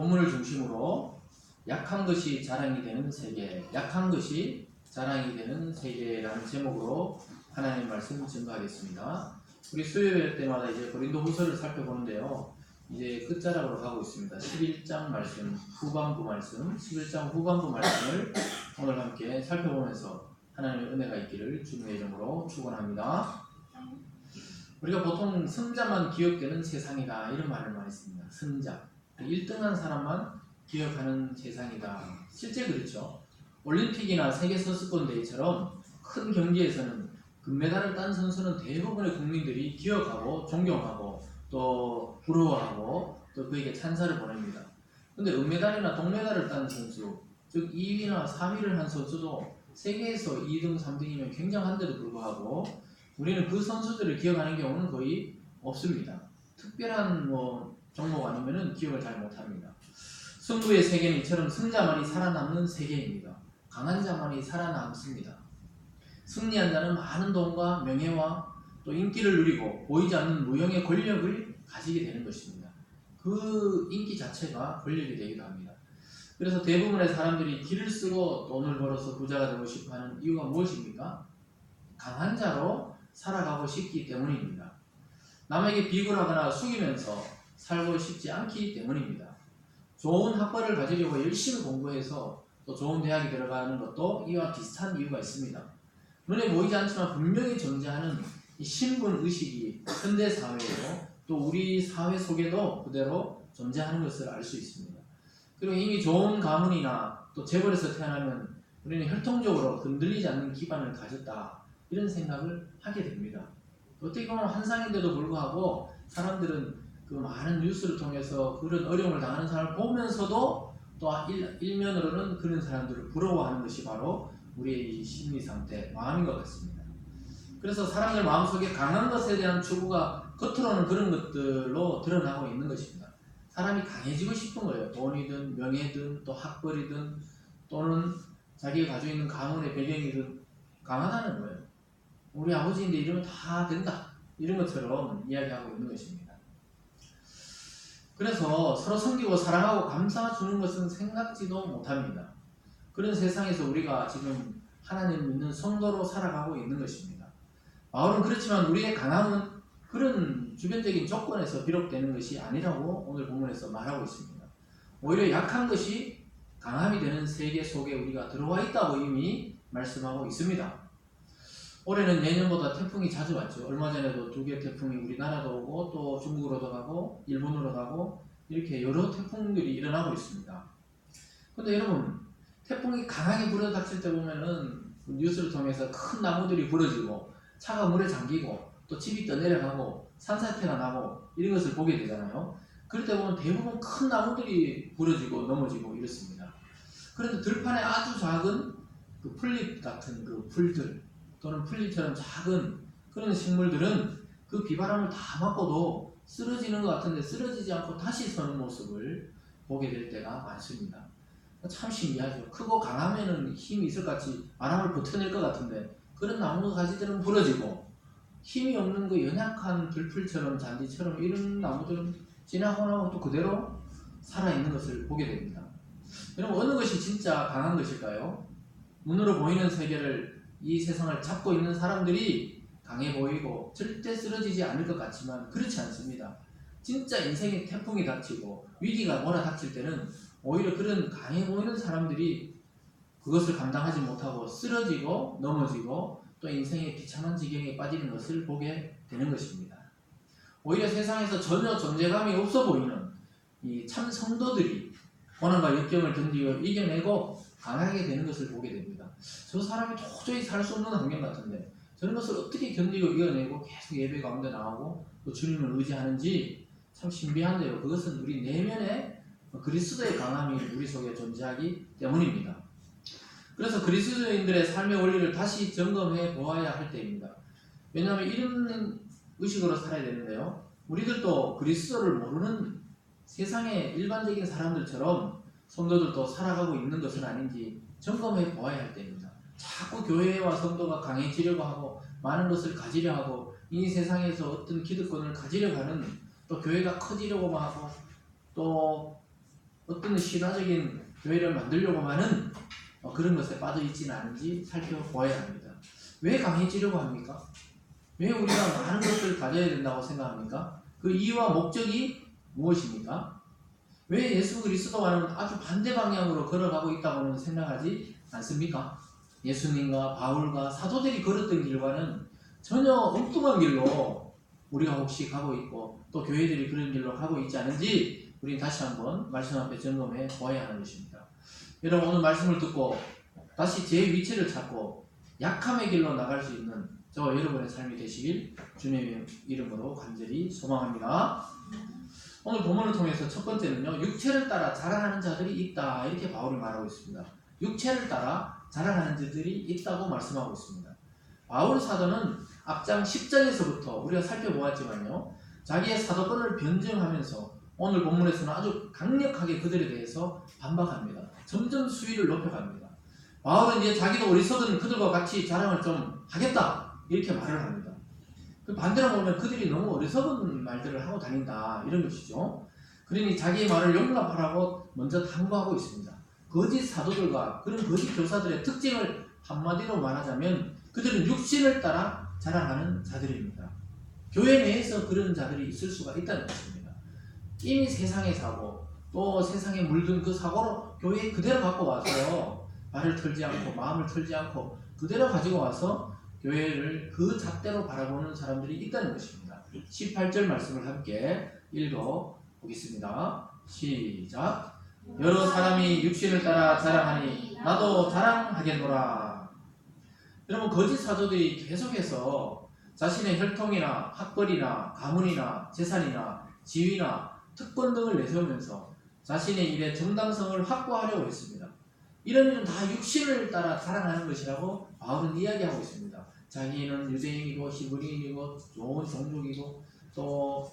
본문을 중심으로 약한 것이 자랑이 되는 세계, 약한 것이 자랑이 되는 세계라는 제목으로 하나님의 말씀 증거하겠습니다. 우리 수요일 때마다 이제 고린도후서를 살펴보는데요. 이제 끝자락으로 가고 있습니다. 11장 말씀, 후반부 말씀, 11장 후반부 말씀을 오늘 함께 살펴보면서 하나님의 은혜가 있기를 주님의 이름으로 축원합니다. 우리가 보통 승자만 기억되는 세상이다 이런 말을 많이 씁니다. 승자, 1등한 사람만 기억하는 세상이다. 실제 그렇죠. 올림픽이나 세계 선수권 대회처럼 큰 경기에서는 금메달을 딴 선수는 대부분의 국민들이 기억하고 존경하고 또 부러워하고 또 그에게 찬사를 보냅니다. 근데 은메달이나 동메달을 딴 선수, 즉 2위나 3위를 한 선수도 세계에서 2등, 3등이면 굉장한데도 불구하고 우리는 그 선수들을 기억하는 경우는 거의 없습니다. 특별한 종목 아니면은 기억을 잘 못합니다. 승부의 세계는 이처럼 승자만이 살아남는 세계입니다. 강한 자만이 살아남습니다. 승리한 자는 많은 돈과 명예와 또 인기를 누리고 보이지 않는 무형의 권력을 가지게 되는 것입니다. 그 인기 자체가 권력이 되기도 합니다. 그래서 대부분의 사람들이 길을 쓰고 돈을 벌어서 부자가 되고 싶어하는 이유가 무엇입니까? 강한 자로 살아가고 싶기 때문입니다. 남에게 비굴하거나 숙이면서 살고 싶지 않기 때문입니다. 좋은 학벌을 가지려고 열심히 공부해서 또 좋은 대학에 들어가는 것도 이와 비슷한 이유가 있습니다. 눈에 보이지 않지만 분명히 존재하는 이 신분의식이 현대사회에도 또 우리 사회 속에도 그대로 존재하는 것을 알 수 있습니다. 그리고 이미 좋은 가문이나 또 재벌에서 태어나면 우리는 혈통적으로 흔들리지 않는 기반을 가졌다 이런 생각을 하게 됩니다. 어떻게 보면 한상인데도 불구하고 사람들은 그 많은 뉴스를 통해서 그런 어려움을 당하는 사람을 보면서도 또 일면으로는 그런 사람들을 부러워하는 것이 바로 우리의 이 심리 상태, 마음인 것 같습니다. 그래서 사람들 마음속에 강한 것에 대한 추구가 겉으로는 그런 것들로 드러나고 있는 것입니다. 사람이 강해지고 싶은 거예요. 돈이든 명예든 또 학벌이든 또는 자기가 가지고 있는 가문의 배경이든 강하다는 거예요. 우리 아버지인데 이러면 다 된다 이런 것처럼 이야기하고 있는 것입니다. 그래서 서로 섬기고 사랑하고 감사주는 것은 생각지도 못합니다. 그런 세상에서 우리가 지금 하나님 믿는 성도로 살아가고 있는 것입니다. 바울은 그렇지만 우리의 강함은 그런 주변적인 조건에서 비롯되는 것이 아니라고 오늘 본문에서 말하고 있습니다. 오히려 약한 것이 강함이 되는 세계 속에 우리가 들어와 있다고 이미 말씀하고 있습니다. 올해는 예년보다 태풍이 자주 왔죠. 얼마 전에도 2개 태풍이 우리나라도 오고 또 중국으로도 가고 일본으로 가고 이렇게 여러 태풍들이 일어나고 있습니다. 근데 여러분, 태풍이 강하게 불어닥칠 때 보면은 뉴스를 통해서 큰 나무들이 부러지고 차가 물에 잠기고 또 집이 떠내려가고 산사태가 나고 이런 것을 보게 되잖아요. 그럴 때 보면 대부분 큰 나무들이 부러지고 넘어지고 이렇습니다. 그런데 들판에 아주 작은 그 풀잎 같은 그 풀들 또는 풀잎처럼 작은 그런 식물들은 그 비바람을 다 맞고도 쓰러지는 것 같은데 쓰러지지 않고 다시 서는 모습을 보게 될 때가 많습니다. 참 신기하죠. 크고 강하면은 힘이 있을 것 같이 바람을 버텨낼 것 같은데 그런 나무 가지들은 부러지고 힘이 없는 그 연약한 들풀처럼 잔디처럼 이런 나무들은 지나고 나면 또 그대로 살아있는 것을 보게 됩니다. 여러분, 어느 것이 진짜 강한 것일까요? 눈으로 보이는 세계를 이 세상을 잡고 있는 사람들이 강해 보이고 절대 쓰러지지 않을 것 같지만 그렇지 않습니다. 진짜 인생의 태풍이 닥치고 위기가 몰아닥칠 때는 오히려 그런 강해 보이는 사람들이 그것을 감당하지 못하고 쓰러지고 넘어지고 또 인생의 비참한 지경에 빠지는 것을 보게 되는 것입니다. 오히려 세상에서 전혀 존재감이 없어 보이는 이 참 성도들이 고난과 역경을 견디고 이겨내고 강하게 되는 것을 보게 됩니다. 저 사람이 도저히 살 수 없는 환경 같은데 저런 것을 어떻게 견디고 이겨내고 계속 예배 가운데 나오고 또 주님을 의지하는지 참 신비한데요. 그것은 우리 내면에 그리스도의 강함이 우리 속에 존재하기 때문입니다. 그래서 그리스도인들의 삶의 원리를 다시 점검해 보아야 할 때입니다. 왜냐하면 이런 의식으로 살아야 되는데요. 우리들도 그리스도를 모르는 세상의 일반적인 사람들처럼 성도들도 살아가고 있는 것은 아닌지 점검해 보아야 할 때입니다. 자꾸 교회와 성도가 강해지려고 하고 많은 것을 가지려 하고 이 세상에서 어떤 기득권을 가지려 하는 또 교회가 커지려고 하고 또 어떤 신화적인 교회를 만들려고 하는 그런 것에 빠져 있지는 않은지 살펴보아야 합니다. 왜 강해지려고 합니까? 왜 우리가 많은 것들을 가져야 된다고 생각합니까? 그 이유와 목적이 무엇입니까? 왜 예수 그리스도와는 아주 반대 방향으로 걸어가고 있다고는 생각하지 않습니까? 예수님과 바울과 사도들이 걸었던 길과는 전혀 엉뚱한 길로 우리가 혹시 가고 있고 또 교회들이 그런 길로 가고 있지 않은지 우리는 다시 한번 말씀 앞에 점검해 보아야 하는 것입니다. 여러분 오늘 말씀을 듣고 다시 제 위치를 찾고 약함의 길로 나갈 수 있는 저와 여러분의 삶이 되시길 주님의 이름으로 간절히 소망합니다. 오늘 본문을 통해서 첫 번째는요, 육체를 따라 자랑하는 자들이 있다, 이렇게 바울이 말하고 있습니다. 육체를 따라 자랑하는 자들이 있다고 말씀하고 있습니다. 바울 사도는 앞장 10장에서부터 우리가 살펴보았지만요, 자기의 사도권을 변증하면서 오늘 본문에서는 아주 강력하게 그들에 대해서 반박합니다. 점점 수위를 높여갑니다. 바울은 이제 자기도 어리석은 그들과 같이 자랑을 좀 하겠다, 이렇게 말을 합니다. 그 반대로 보면 그들이 너무 어리석은 말들을 하고 다닌다, 이런 것이죠. 그러니 자기의 말을 용납하라고 먼저 당부하고 있습니다. 거짓 사도들과 그런 거짓 교사들의 특징을 한마디로 말하자면 그들은 육신을 따라 자랑하는 자들입니다. 교회 내에서 그런 자들이 있을 수가 있다는 것입니다. 이미 세상에 사고 또 세상에 물든 그 사고로 교회에 그대로 갖고 와서 발을 털지 않고 마음을 털지 않고 그대로 가지고 와서 교회를 그 잣대로 바라보는 사람들이 있다는 것입니다. 18절 말씀을 함께 읽어보겠습니다. 시작. 여러 사람이 육신을 따라 자랑하니 나도 자랑하겠노라. 여러분 거짓 사도들이 계속해서 자신의 혈통이나 학벌이나 가문이나 재산이나 지위나 특권 등을 내세우면서 자신의 일의 정당성을 확보하려고 했습니다. 이런 일은 다 육신을 따라 자랑하는 것이라고 바울은 이야기하고 있습니다. 자기는 유대인이고 히브리인이고 좋은 종족이고 또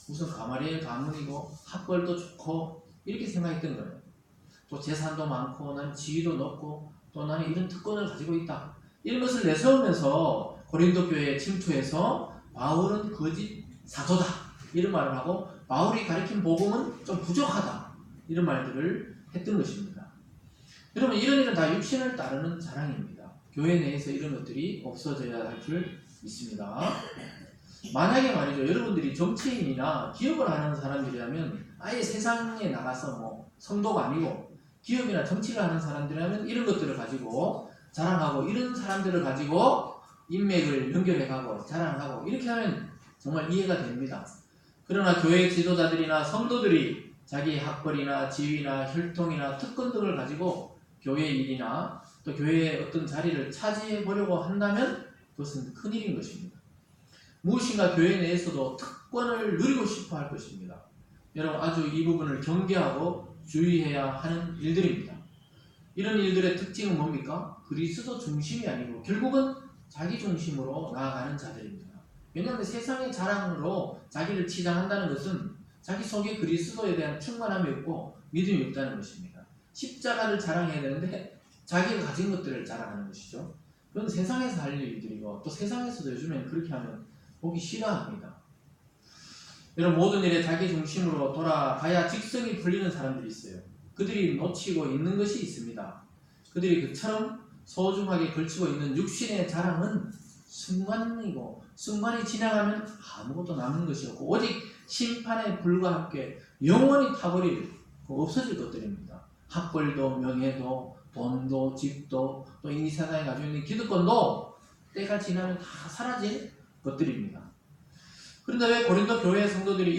무슨 가마리엘 가문이고 학벌도 좋고 이렇게 생각했던 거예요. 또 재산도 많고 나는 지위도 높고 또 나는 이런 특권을 가지고 있다. 이런 것을 내세우면서 고린도 교회에 침투해서 바울은 거짓 사도다 이런 말을 하고 바울이 가르친 복음은 좀 부족하다 이런 말들을 했던 것입니다. 여러분 이런 일은 다 육신을 따르는 자랑입니다. 교회 내에서 이런 것들이 없어져야 할 줄 믿습니다. 만약에 말이죠, 여러분들이 정치인이나 기업을 하는 사람들이라면 아예 세상에 나가서 뭐 성도가 아니고 기업이나 정치를 하는 사람들이라면 이런 것들을 가지고 자랑하고 이런 사람들을 가지고 인맥을 연결해가고 자랑하고 이렇게 하면 정말 이해가 됩니다. 그러나 교회 지도자들이나 성도들이 자기의 학벌이나 지위나 혈통이나 특권 등을 가지고 교회 일이나 또 교회의 어떤 자리를 차지해 보려고 한다면 그것은 큰일인 것입니다. 무엇인가 교회 내에서도 특권을 누리고 싶어 할 것입니다. 여러분 아주 이 부분을 경계하고 주의해야 하는 일들입니다. 이런 일들의 특징은 뭡니까? 그리스도 중심이 아니고 결국은 자기 중심으로 나아가는 자들입니다. 왜냐하면 세상의 자랑으로 자기를 치장한다는 것은 자기 속에 그리스도에 대한 충만함이 없고 믿음이 없다는 것입니다. 십자가를 자랑해야 되는데 자기가 가진 것들을 자랑하는 것이죠. 그건 세상에서 할 일들이고 또 세상에서도 요즘엔 그렇게 하면 보기 싫어합니다. 여러분 모든 일에 자기 중심으로 돌아가야 직성이 풀리는 사람들이 있어요. 그들이 놓치고 있는 것이 있습니다. 그들이 그처럼 소중하게 걸치고 있는 육신의 자랑은 순간이고 순간이 지나가면 아무것도 남는 것이 없고 오직 심판의 불과 함께 영원히 타버릴 없어질 것들입니다. 학벌도 명예도 돈도 집도 또 이 세상에 가지고 있는 기득권도 때가 지나면 다 사라질 것들입니다. 그런데 왜 고린도 교회 성도들이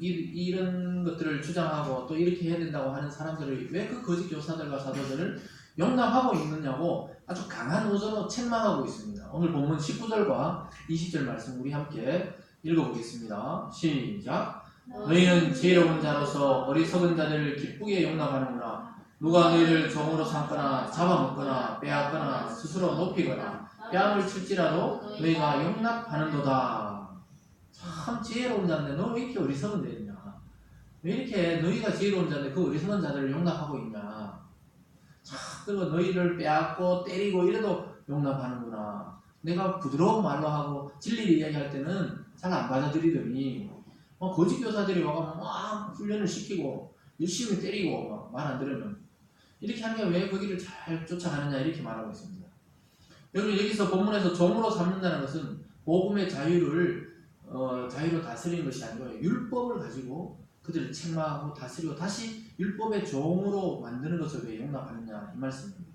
이런 것들을 주장하고 또 이렇게 해야 된다고 하는 사람들을 왜 그 거짓 교사들과 사도들을 용납하고 있느냐고 아주 강한 오전으로 책망하고 있습니다. 오늘 본문 19절과 20절 말씀 우리 함께 읽어보겠습니다. 시작. 너희는 지혜로운 자로서 어리석은 자들을 기쁘게 용납하는구나. 누가 너희를 종으로 삼거나 잡아먹거나 빼앗거나 스스로 높이거나 뺨을 칠지라도 너희가 용납하는도다. 참 지혜로운 자인데 너 왜 이렇게 어리석은 자냐? 왜 이렇게 너희가 지혜로운 자인데 그 어리석은 자들을 용납하고 있냐? 그리고 너희를 빼앗고 때리고 이래도 용납하는구나. 내가 부드러운 말로 하고 진리를 이야기할 때는 잘 안 받아들이더니 거짓 교사들이 와가면 막 훈련을 시키고 열심히 때리고 말 안 들으면 이렇게 하니까 왜 거기를 잘 쫓아가느냐 이렇게 말하고 있습니다. 여러분 여기서 본문에서 종으로 삼는다는 것은 복음의 자유를 자유로 다스리는 것이 아니고 율법을 가지고 그들을 책망하고 다스리고 다시 율법의 종으로 만드는 것을 왜 용납하느냐 이 말씀입니다.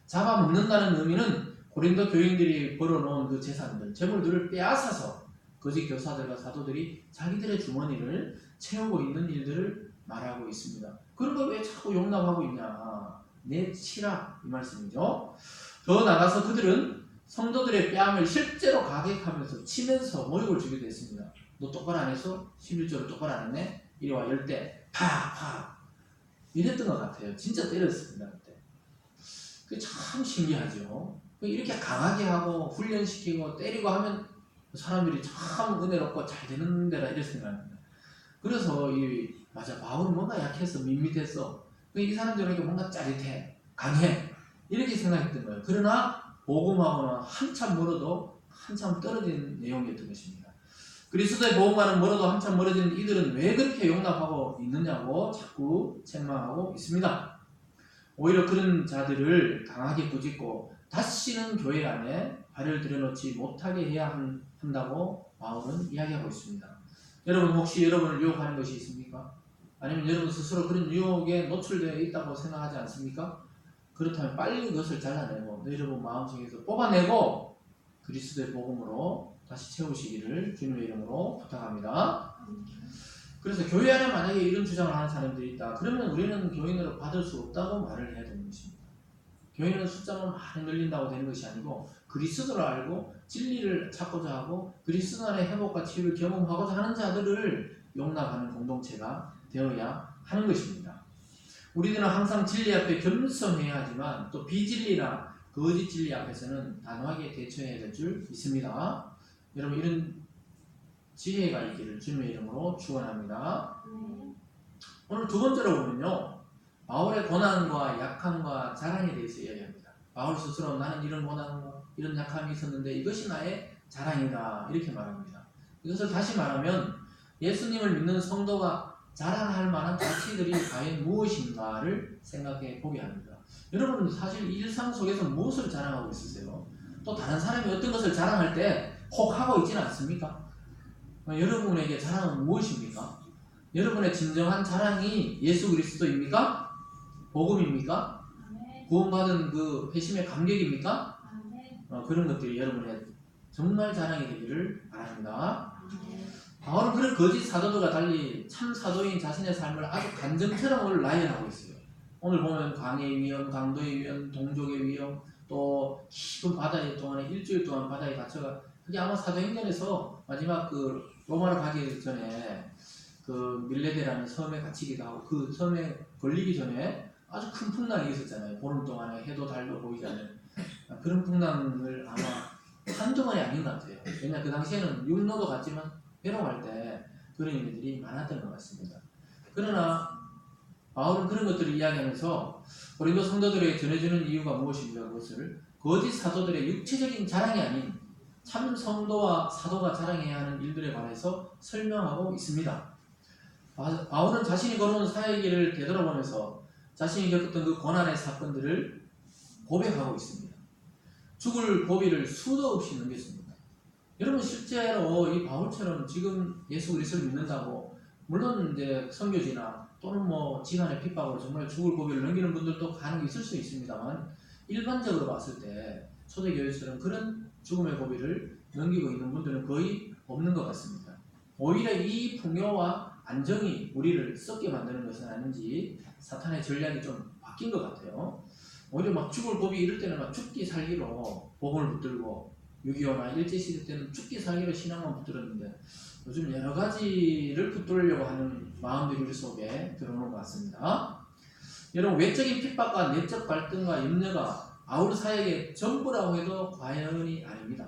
잡아먹는다는 의미는 고린도 교인들이 벌어놓은 그 재산들, 재물들을 빼앗아서 거짓 교사들과 사도들이 자기들의 주머니를 채우고 있는 일들을 말하고 있습니다. 그런 걸 왜 자꾸 용납하고 있냐? 내치라 이 말씀이죠. 더 나가서 그들은 성도들의 뺨을 실제로 가격하면서 치면서 모욕을 주기도 했습니다. 너 똑바로 안 했어? 11조를 똑바로 안 했네? 이리 와 10대 팍팍 이랬던 것 같아요. 진짜 때렸습니다. 그때. 그게 참 신기하죠. 이렇게 강하게 하고 훈련시키고 때리고 하면 사람들이 참 은혜롭고 잘 되는 데라 이렇게 생각합니다. 그래서 맞아 바울은 뭔가 약해서 밋밋했어. 이 사람들에게 뭔가 짜릿해, 강해 이렇게 생각했던 거예요. 그러나 복음하고는 한참 멀어도 한참 떨어진 내용이었던 것입니다. 그리스도의 복음과는 멀어도 한참 멀어진 이들은 왜 그렇게 용납하고 있느냐고 자꾸 책망하고 있습니다. 오히려 그런 자들을 강하게 꾸짖고 다시는 교회 안에 발을 들여놓지 못하게 해야 한다고 바울은 이야기하고 있습니다. 여러분 혹시 여러분을 유혹하는 것이 있습니까? 아니면 여러분 스스로 그런 유혹에 노출되어 있다고 생각하지 않습니까? 그렇다면 빨리 그것을 잘라내고 여러분 마음속에서 뽑아내고 그리스도의 복음으로 다시 채우시기를 주님의 이름으로 부탁합니다. 그래서 교회 안에 만약에 이런 주장을 하는 사람들이 있다. 그러면 우리는 교인으로 받을 수 없다고 말을 해야 되는 것입니다. 교인은 숫자만 많이 늘린다고 되는 것이 아니고 그리스도를 알고 진리를 찾고자 하고 그리스도 안의 회복과 치유를 경험하고자 하는 자들을 용납하는 공동체가 되어야 하는 것입니다. 우리들은 항상 진리 앞에 겸손해야 하지만 또 비진리나 거짓 진리 앞에서는 단호하게 대처해야 될 줄 믿습니다. 여러분 이런 지혜가 있기를 주님의 이름으로 축원합니다. 오늘 두 번째로 보면요. 바울의 고난과 약함과 자랑에 대해서 이야기합니다. 바울 스스로 나는 이런 고난과 이런 약함이 있었는데 이것이 나의 자랑이다 이렇게 말합니다. 이것을 다시 말하면 예수님을 믿는 성도가 자랑할 만한 가치들이 과연 무엇인가를 생각해 보게 합니다. 여러분 사실 일상 속에서 무엇을 자랑하고 있으세요? 또 다른 사람이 어떤 것을 자랑할 때 혹 하고 있지는 않습니까? 여러분에게 자랑은 무엇입니까? 여러분의 진정한 자랑이 예수 그리스도입니까? 복음입니까? 구원받은 그 회심의 감격입니까? 그런 것들이 여러분의 정말 자랑이 되기를 바랍니다. 바울은 그런 거짓 사도들과 달리 참 사도인 자신의 삶을 아주 간증처럼 오늘 나열하고 있어요. 오늘 보면 강의 위험, 강도의 위험, 동족의 위험, 또 깊은 바다에 동안에 일주일 동안 바다에 갇혀가 그게 아마 사도행전에서 마지막 그 로마로 가기 전에 그 밀레데라는 섬에 갇히기도 하고 그 섬에 걸리기 전에 아주 큰 풍랑이 있었잖아요. 보름 동안에 해도 달도 보이지 않는 그런 풍랑을 아마 한두 번이 아닌 것 같아요. 왜냐하면 그 당시에는 육로도 갔지만 배로 갈 때 그런 일들이 많았던 것 같습니다. 그러나 바울은 그런 것들을 이야기하면서 고린도 성도들에게 전해주는 이유가 무엇인가 그것을 거짓 사도들의 육체적인 자랑이 아닌 참 성도와 사도가 자랑해야 하는 일들에 관해서 설명하고 있습니다. 바울은 자신이 걸어온 사역의 길을 되돌아보면서 자신이 겪었던 그 고난의 사건들을 고백하고 있습니다. 죽을 고비를 수도 없이 넘겼습니다. 여러분 실제로 이 바울처럼 지금 예수 그리스도를 믿는다고 물론 이제 선교지나 또는 뭐 지간의 핍박으로 정말 죽을 고비를 넘기는 분들도 간혹 있을 수 있습니다만 일반적으로 봤을 때 초대교회처럼 그런 죽음의 고비를 넘기고 있는 분들은 거의 없는 것 같습니다. 오히려 이 풍요와 안정이 우리를 썩게 만드는 것은 아닌지 사탄의 전략이 좀 바뀐 것 같아요. 오히려 막 죽을 고비 이럴 때는 막 죽기 살기로 복음을 붙들고 6.25나 일제시대 때는 죽기 살기로 신앙만 붙들었는데 요즘 여러 가지를 붙들려고 하는 마음들이 우리 속에 들어오는 것 같습니다. 여러분 외적인 핍박과 내적 갈등과 염려가 바울 사역의 전부라고 해도 과언이 아닙니다.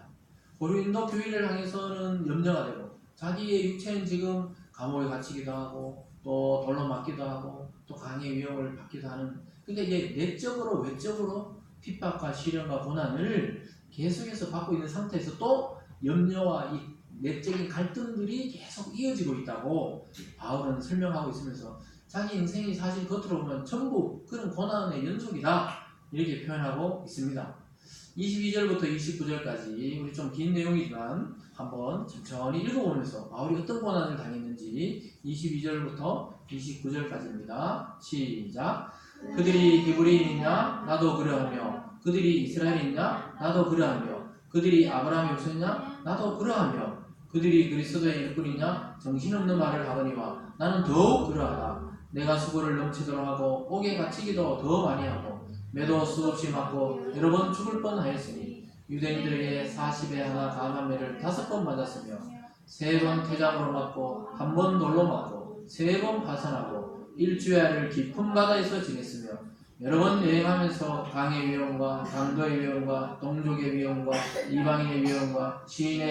고린도 교회를 향해서는 염려가 되고 자기의 육체는 지금 감옥에 갇히기도 하고 또 돌로 맞기도 하고 또 강의 위협을 받기도 하는 그러니까 이게 내적으로 외적으로 핍박과 시련과 고난을 계속해서 받고 있는 상태에서 또 염려와 이 내적인 갈등들이 계속 이어지고 있다고 바울은 설명하고 있으면서 자기 인생이 사실 겉으로 보면 전부 그런 고난의 연속이다 이렇게 표현하고 있습니다. 22절부터 29절까지 우리 좀 긴 내용이지만 한번 천천히 읽어보면서 바울이 어떤 고난을 당했는지 22절부터 29절까지입니다. 시작. 그들이 히브리인이냐 나도 그러하며 그들이 이스라엘이냐 나도 그러하며 그들이 아브라함의 후손이냐 나도 그러하며 그들이 그리스도의 일꾼이냐 정신없는 말을 하거니와 나는 더욱 그러하다. 내가 수고를 넘치도록 하고 옥에 갇히기도 더 많이 하고 매도 수없이 맞고 여러 번 죽을 뻔하였으니 유대인들에게 40에 하나 감한 매를 5번 맞았으며 3번 태장으로 맞고 1번 돌로 맞고 3번 파산하고 일주야를 깊은 바다에서 지냈으며 여러 번 여행하면서 강의 위험과 강도의 위험과 동족의 위험과 이방인의 위험과 시인의